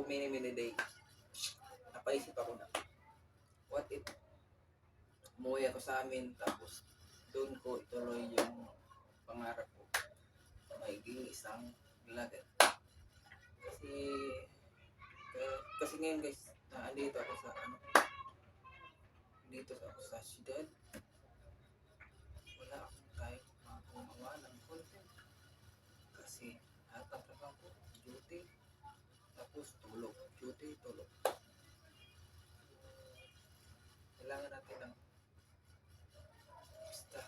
mini day, napaisip ako na, what if umuwi ako sa amin, tapos doon ko ituloy yung pangarap ko, magiging isang vlogger. Kasi ngayon guys, andito ako sa dito ako sa syudad, wala akong kahit gumawa ng content. Kasi atang trabaho ko, duty, tapos tulog, duty, tulog. Kailangan natin ng basta.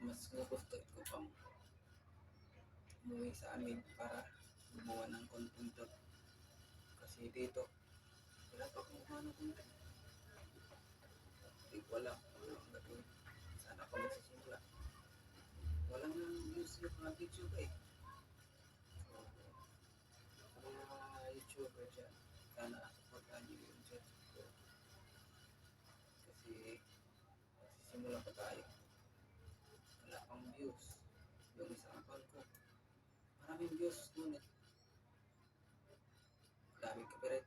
Mas gusto ko pang umuwi sa amin para gumawa ng content doon. Kasi dito, wala pa akong gumawa ng content. Hindi ko alam kung anong gagawin. Saan ako magsisimula? Walang views yung mga video ko eh. So, sa mga YouTuber dyan, sana supportan nyo yung channel ko. Kasi magsisimula pa tayo. Wala pang views. Yung isang account ko, maraming views ngunit daming copyright